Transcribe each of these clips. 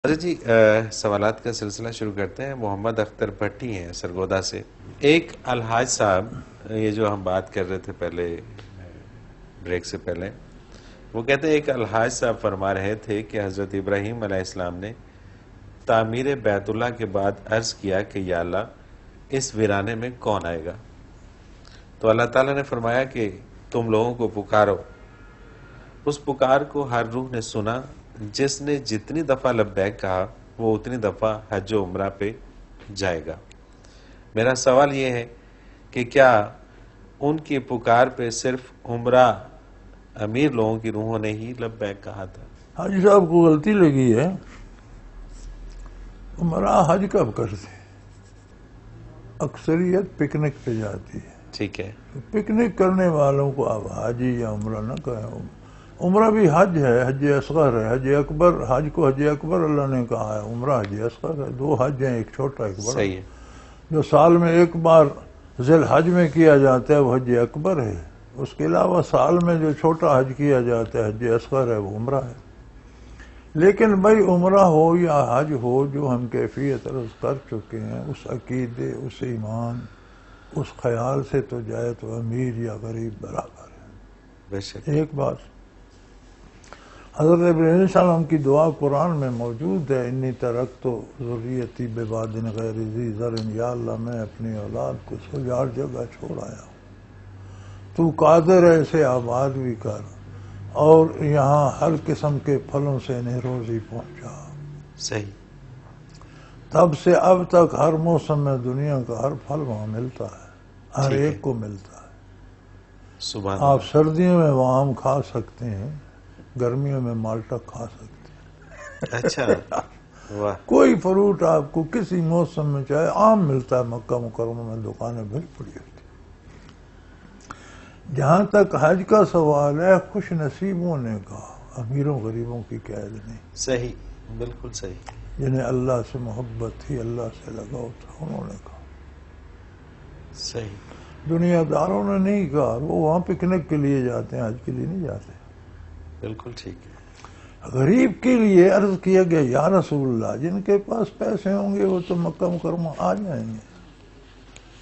حضرت جی سوالات کا سلسلہ شروع کرتے ہیں۔ محمد اختر بھٹی ہیں سرگودا سے۔ ایک الحاج صاحب، یہ جو ہم بات کر رہے تھے پہلے بریک سے پہلے، وہ کہتے ہیں ایک الحاج صاحب فرما رہے تھے کہ حضرت ابراہیم علیہ السلام نے تعمیر بیت اللہ کے بعد عرض کیا کہ یا اللہ اس ویرانے میں کون آئے گا؟ تو اللہ تعالیٰ نے فرمایا کہ تم لوگوں کو پکارو۔ اس پکار کو ہر روح نے سنا، جس نے جتنی دفعہ لبیک کہا وہ اتنی دفعہ حج و عمرہ پہ جائے گا۔ میرا سوال یہ ہے کہ کیا ان کی پکار پہ صرف عمرہ امیر لوگوں کی روحوں نے ہی لبیک کہا تھا؟ حاجی صاحب کو غلطی لگی ہے۔ عمرہ حج کب کرتے؟ اکثریت پکنک پہ جاتی ہے۔ ٹھیک ہے، پکنک کرنے والوں کو آپ حاجی یا عمرہ نہ کہیں۔ عمرہ بھی حج ہے، حج اصغر ہے، حج اکبر۔ حج کو حج اکبر اللہ نے کہا ہے، عمرہ حج اصغر ہے۔ دو حج ہیں، ایک چھوٹا ایک بڑا۔ صحیح ہے، جو سال میں ایک بار ذی الحج میں کیا جاتا ہے وہ حج اکبر ہے۔ اس کے علاوہ سال میں جو چھوٹا حج کیا جاتا ہے حج اصغر ہے، وہ عمرہ ہے۔ لیکن بھائی عمرہ ہو یا حج ہو، جو ہم کیفیت عرض کر چکے ہیں، اس عقیدے، اس ایمان، اس خیال سے تو جائے تو امیر یا غریب برابر ہے۔ بے شک۔ ایک بات، حضرت ابراہیم علیہ السلام کی دعا قرآن میں موجود ہے، انی ترکت ذریتی بواد غیر ذی زرع، یا اللہ میں اپنی اولاد کو سجاڑ جگہ چھوڑ آیا ہوں، تو قادر ہے اسے آباد بھی کر اور یہاں ہر قسم کے پھلوں سے انہیں روزی پہنچا۔ صحیح، تب سے اب تک ہر موسم میں دنیا کا ہر پھل وہاں ملتا ہے، ہر ٹھیک ہے۔ ایک کو ملتا ہے۔ سبحان آپ اللہ۔ سردیوں میں وہ آم کھا سکتے ہیں، گرمیوں میں مالٹا کھا سکتے ہیں۔ اچھا، واہ، کوئی فروٹ آپ کو کسی موسم میں چاہے عام ملتا ہے، مکہ مکرمہ میں دکانیں بھری پڑی ہوتی۔ جہاں تک حج کا سوال ہے، خوش نصیبوں نے کہا، امیروں غریبوں کی قید نہیں۔ صحیح، بالکل صحیح۔ جنہیں اللہ سے محبت تھی، اللہ سے لگاؤ تھا، انہوں نے کہا۔ صحیح، دنیا داروں نے نہیں کہا، وہ وہاں پکنک کے لیے جاتے ہیں، حج کے لیے نہیں جاتے۔ بالکل ٹھیک ہے۔ غریب کے لیے عرض کیا گیا، یا رسول اللہ جن کے پاس پیسے ہوں گے وہ تو مکہ مکرمہ آ جائیں گے،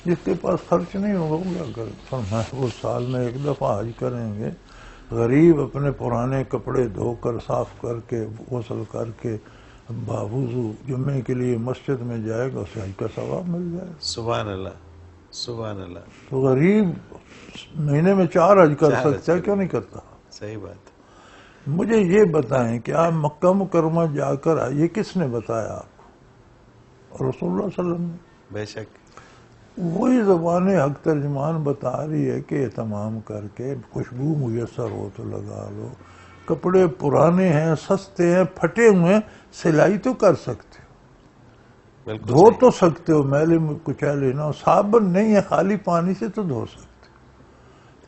جس کے پاس خرچ نہیں ہوگا وہ کیا کرے؟ فرمایا وہ سال میں ایک دفعہ حج کریں گے۔ غریب اپنے پرانے کپڑے دھو کر صاف کر کے غسل کر کے باوضو جمعے کے لیے مسجد میں جائے گا، اسے حج کا ثواب مل جائے گا۔ سبحان اللہ، سبحان اللہ۔ تو غریب مہینے میں 4 حج کر 4 حج سکتا ہے، کرے کیوں نہیں کرتا؟ صحیح بات۔ مجھے یہ بتائیں کہ آپ مکہ مکرمہ جا کر یہ کس نے بتایا آپ کو؟ رسول اللہ صلی اللہ علیہ وسلم نے۔ بے شک، وہی زبان حق ترجمان بتا رہی ہے کہ اہتمام کر کے خوشبو میسر ہو تو لگا لو، کپڑے پرانے ہیں، سستے ہیں، پھٹے ہوئے ہیں، سلائی تو کر سکتے ہو، بالکل دھو صحیح۔ تو سکتے ہو، میلے میں کچیلے نہ ہو، صابن نہیں ہے خالی پانی سے تو دھو سکتے ہو۔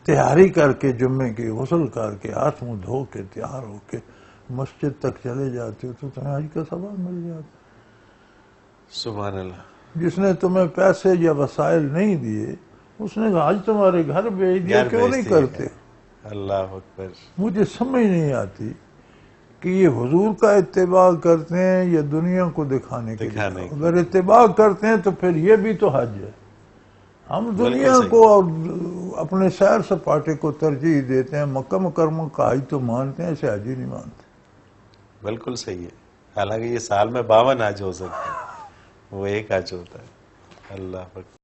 تیاری کر کے جمعے کی غسل کر کے ہاتھ منہ دھو کے تیار ہو کے مسجد تک چلے جاتے ہو تو تمہیں حج کا ثواب مل جاتا۔ سبحان اللہ۔ جس نے تمہیں پیسے یا وسائل نہیں دیے، اس نے کہا حج تمہارے گھر بھیج دیا، گھر کیوں نہیں بھیجتی ہے۔ کرتے؟ اللہ اکبر۔ مجھے سمجھ نہیں آتی کہ یہ حضور کا اتباع کرتے ہیں یا دنیا کو دکھانے کے لیے۔ اگر اتباع کرتے ہیں تو پھر یہ بھی تو حج ہے۔ ہم دنیا کو اور اپنے سیر سپاٹے کو ترجیح دیتے ہیں، مکہ مکرمہ کا حج تو مانتے ہیں، اسے حج ہی نہیں مانتے۔ بالکل صحیح ہے۔ حالانکہ یہ سال میں 52 حج ہو سکتے ہیں، وہ ایک حج ہوتا ہے۔ اللہ اکبر۔